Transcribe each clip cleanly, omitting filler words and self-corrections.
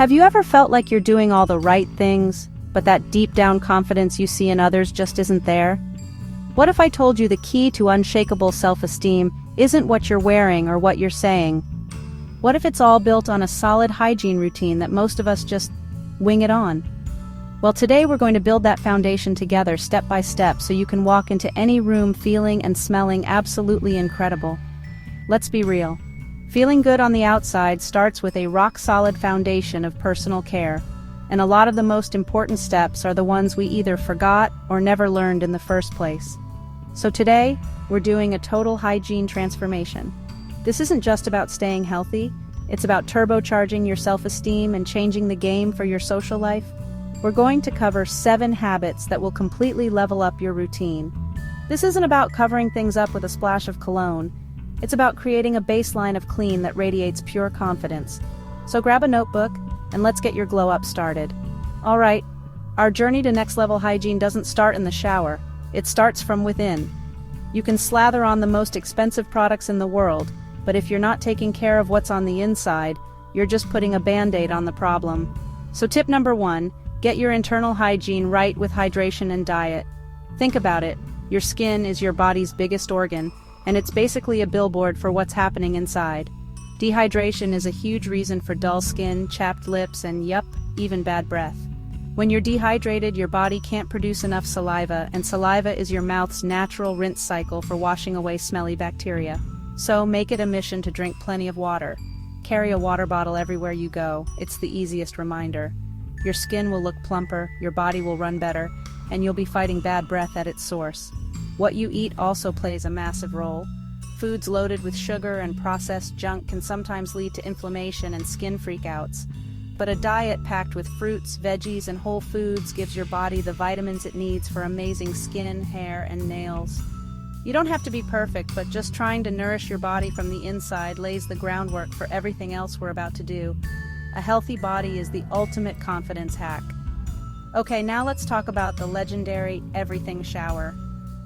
Have you ever felt like you're doing all the right things, but that deep down confidence you see in others just isn't there? What if I told you the key to unshakable self-esteem isn't what you're wearing or what you're saying? What if it's all built on a solid hygiene routine that most of us just wing it on? Well, today we're going to build that foundation together step by step so you can walk into any room feeling and smelling absolutely incredible. Let's be real. Feeling good on the outside starts with a rock-solid foundation of personal care, and a lot of the most important steps are the ones we either forgot or never learned in the first place. So today, we're doing a total hygiene transformation. This isn't just about staying healthy, it's about turbocharging your self-esteem and changing the game for your social life. We're going to cover 7 habits that will completely level up your routine. This isn't about covering things up with a splash of cologne. It's about creating a baseline of clean that radiates pure confidence. So grab a notebook and let's get your glow up started. All right, our journey to next level hygiene doesn't start in the shower. It starts from within. You can slather on the most expensive products in the world, but if you're not taking care of what's on the inside, you're just putting a band-aid on the problem. So tip number 1, get your internal hygiene right with hydration and diet. Think about it, your skin is your body's biggest organ, and it's basically a billboard for what's happening inside. Dehydration is a huge reason for dull skin, chapped lips, and yup, even bad breath. When you're dehydrated, your body can't produce enough saliva, and saliva is your mouth's natural rinse cycle for washing away smelly bacteria. So make it a mission to drink plenty of water. Carry a water bottle everywhere you go. It's the easiest reminder. Your skin will look plumper, your body will run better, and you'll be fighting bad breath at its source. What you eat also plays a massive role. Foods loaded with sugar and processed junk can sometimes lead to inflammation and skin freakouts. But a diet packed with fruits, veggies, and whole foods gives your body the vitamins it needs for amazing skin, hair, and nails. You don't have to be perfect, but just trying to nourish your body from the inside lays the groundwork for everything else we're about to do. A healthy body is the ultimate confidence hack. Okay, now let's talk about the legendary everything shower.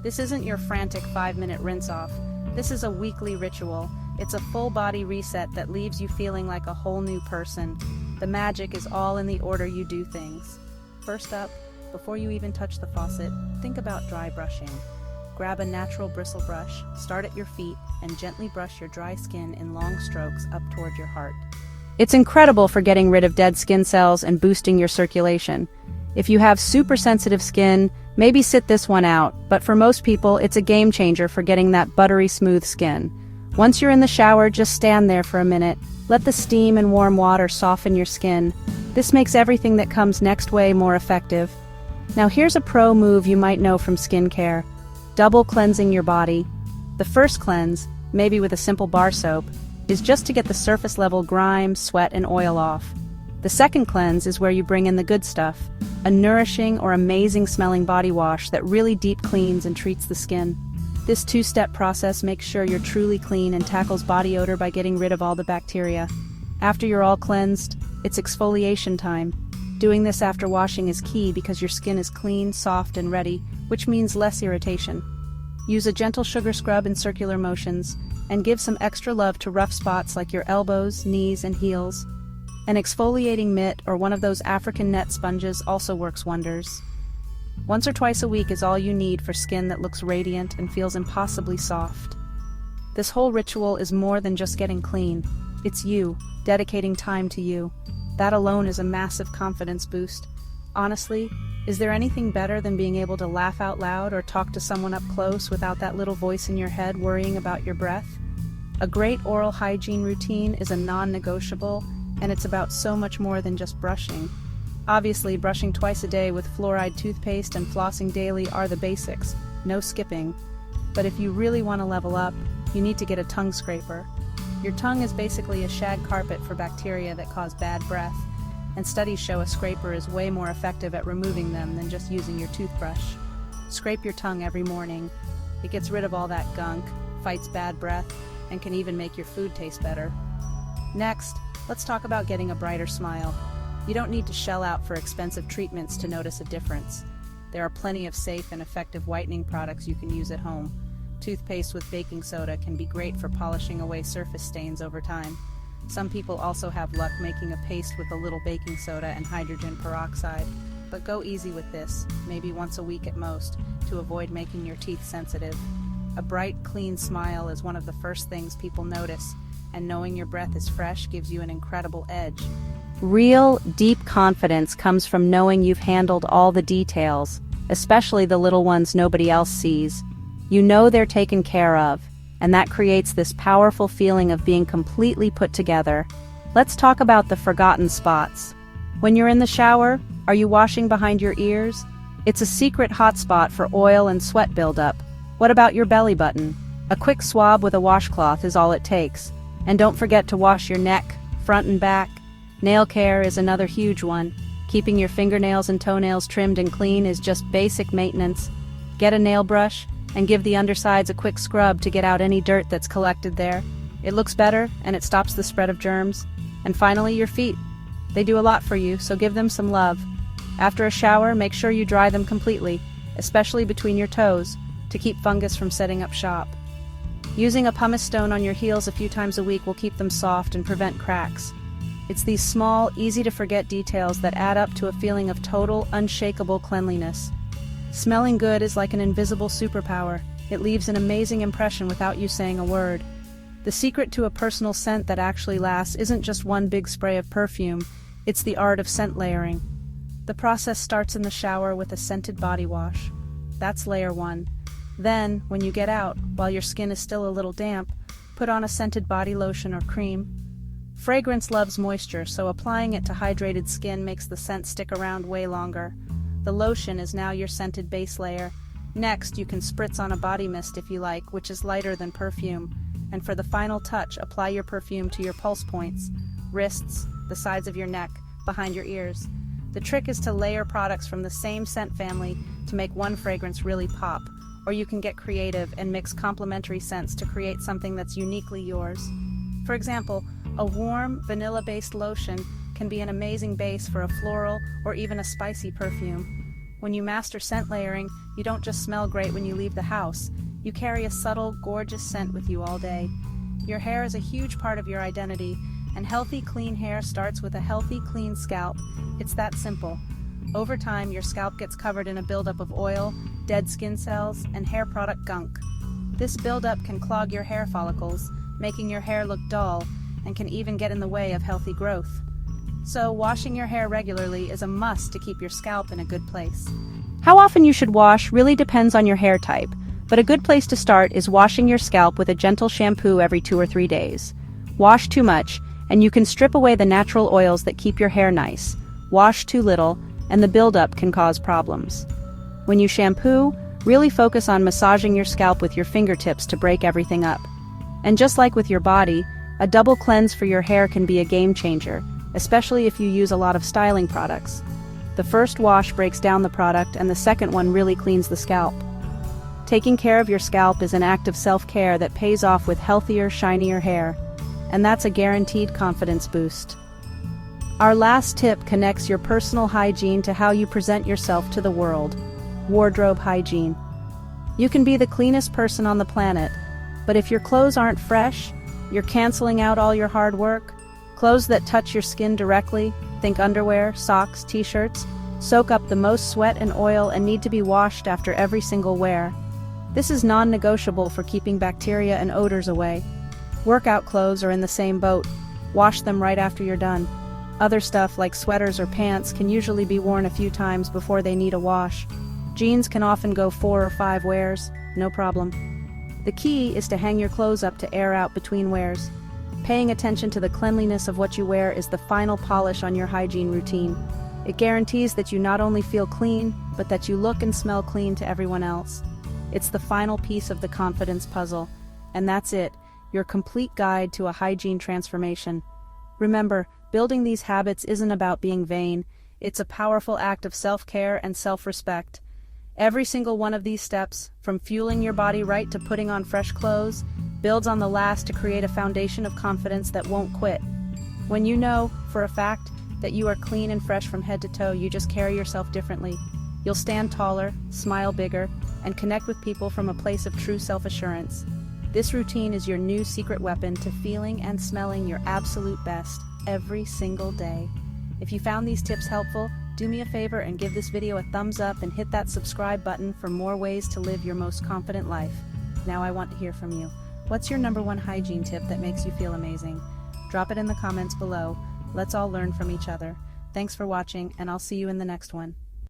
This isn't your frantic 5-minute rinse-off. This is a weekly ritual. It's a full-body reset that leaves you feeling like a whole new person. The magic is all in the order you do things. First up, before you even touch the faucet, think about dry brushing. Grab a natural bristle brush, start at your feet, and gently brush your dry skin in long strokes up toward your heart. It's incredible for getting rid of dead skin cells and boosting your circulation. If you have super sensitive skin, maybe sit this one out, but for most people, it's a game changer for getting that buttery smooth skin. Once you're in the shower, just stand there for a minute. Let the steam and warm water soften your skin. This makes everything that comes next way more effective. Now here's a pro move you might know from skincare. Double cleansing your body. The first cleanse, maybe with a simple bar soap, is just to get the surface level grime, sweat, and oil off. The second cleanse is where you bring in the good stuff, a nourishing or amazing smelling body wash that really deep cleans and treats the skin. This 2-step process makes sure you're truly clean and tackles body odor by getting rid of all the bacteria. After you're all cleansed, it's exfoliation time. Doing this after washing is key because your skin is clean, soft, and ready, which means less irritation. Use a gentle sugar scrub in circular motions, and give some extra love to rough spots like your elbows, knees, and heels. An exfoliating mitt or one of those African net sponges also works wonders. Once or twice a week is all you need for skin that looks radiant and feels impossibly soft. This whole ritual is more than just getting clean. It's you, dedicating time to you. That alone is a massive confidence boost. Honestly, is there anything better than being able to laugh out loud or talk to someone up close without that little voice in your head worrying about your breath? A great oral hygiene routine is a non-negotiable, and it's about so much more than just brushing. Obviously, brushing twice a day with fluoride toothpaste and flossing daily are the basics, no skipping. But if you really want to level up, you need to get a tongue scraper. Your tongue is basically a shag carpet for bacteria that cause bad breath, and studies show a scraper is way more effective at removing them than just using your toothbrush. Scrape your tongue every morning. It gets rid of all that gunk, fights bad breath, and can even make your food taste better. Next, let's talk about getting a brighter smile. You don't need to shell out for expensive treatments to notice a difference. There are plenty of safe and effective whitening products you can use at home. Toothpaste with baking soda can be great for polishing away surface stains over time. Some people also have luck making a paste with a little baking soda and hydrogen peroxide, but go easy with this, maybe once a week at most, to avoid making your teeth sensitive. A bright, clean smile is one of the first things people notice, and knowing your breath is fresh gives you an incredible edge. Real, deep confidence comes from knowing you've handled all the details, especially the little ones nobody else sees. You know they're taken care of, and that creates this powerful feeling of being completely put together. Let's talk about the forgotten spots. When you're in the shower, are you washing behind your ears? It's a secret hotspot for oil and sweat buildup. What about your belly button? A quick swab with a washcloth is all it takes. And don't forget to wash your neck, front and back. Nail care is another huge one. Keeping your fingernails and toenails trimmed and clean is just basic maintenance. Get a nail brush and give the undersides a quick scrub to get out any dirt that's collected there. It looks better and it stops the spread of germs. And finally, your feet. They do a lot for you, so give them some love. After a shower, make sure you dry them completely, especially between your toes, to keep fungus from setting up shop. Using a pumice stone on your heels a few times a week will keep them soft and prevent cracks. It's these small, easy-to-forget details that add up to a feeling of total, unshakable cleanliness. Smelling good is like an invisible superpower. It leaves an amazing impression without you saying a word. The secret to a personal scent that actually lasts isn't just one big spray of perfume, it's the art of scent layering. The process starts in the shower with a scented body wash. That's layer one. Then, when you get out, while your skin is still a little damp, put on a scented body lotion or cream. Fragrance loves moisture, so applying it to hydrated skin makes the scent stick around way longer. The lotion is now your scented base layer. Next, you can spritz on a body mist if you like, which is lighter than perfume. And for the final touch, apply your perfume to your pulse points, wrists, the sides of your neck, behind your ears. The trick is to layer products from the same scent family to make one fragrance really pop, or you can get creative and mix complementary scents to create something that's uniquely yours. For example, a warm, vanilla-based lotion can be an amazing base for a floral or even a spicy perfume. When you master scent layering, you don't just smell great when you leave the house. You carry a subtle, gorgeous scent with you all day. Your hair is a huge part of your identity, and healthy, clean hair starts with a healthy, clean scalp. It's that simple. Over time, your scalp gets covered in a buildup of oil, dead skin cells, and hair product gunk. This buildup can clog your hair follicles, making your hair look dull, and can even get in the way of healthy growth. So, washing your hair regularly is a must to keep your scalp in a good place. How often you should wash really depends on your hair type, but a good place to start is washing your scalp with a gentle shampoo every 2 or 3 days. Wash too much, and you can strip away the natural oils that keep your hair nice. Wash too little, and the buildup can cause problems. When you shampoo, really focus on massaging your scalp with your fingertips to break everything up. And just like with your body, a double cleanse for your hair can be a game changer, especially if you use a lot of styling products. The first wash breaks down the product, and the second one really cleans the scalp. Taking care of your scalp is an act of self-care that pays off with healthier, shinier hair, and that's a guaranteed confidence boost. Our last tip connects your personal hygiene to how you present yourself to the world. Wardrobe hygiene. You can be the cleanest person on the planet, but if your clothes aren't fresh, you're canceling out all your hard work. Clothes that touch your skin directly, think underwear, socks, t-shirts, soak up the most sweat and oil and need to be washed after every single wear. This is non-negotiable for keeping bacteria and odors away. Workout clothes are in the same boat. Wash them right after you're done. Other stuff like sweaters or pants can usually be worn a few times before they need a wash. Jeans can often go 4 or 5 wears, no problem. The key is to hang your clothes up to air out between wears. Paying attention to the cleanliness of what you wear is the final polish on your hygiene routine. It guarantees that you not only feel clean, but that you look and smell clean to everyone else. It's the final piece of the confidence puzzle, and that's it, your complete guide to a hygiene transformation. Remember, building these habits isn't about being vain, it's a powerful act of self-care and self-respect. Every single one of these steps, from fueling your body right to putting on fresh clothes, builds on the last to create a foundation of confidence that won't quit. When you know, for a fact, that you are clean and fresh from head to toe, you just carry yourself differently. You'll stand taller, smile bigger, and connect with people from a place of true self-assurance. This routine is your new secret weapon to feeling and smelling your absolute best every single day. If you found these tips helpful, do me a favor and give this video a thumbs up and hit that subscribe button for more ways to live your most confident life. Now I want to hear from you. What's your number one hygiene tip that makes you feel amazing? Drop it in the comments below. Let's all learn from each other. Thanks for watching, and I'll see you in the next one.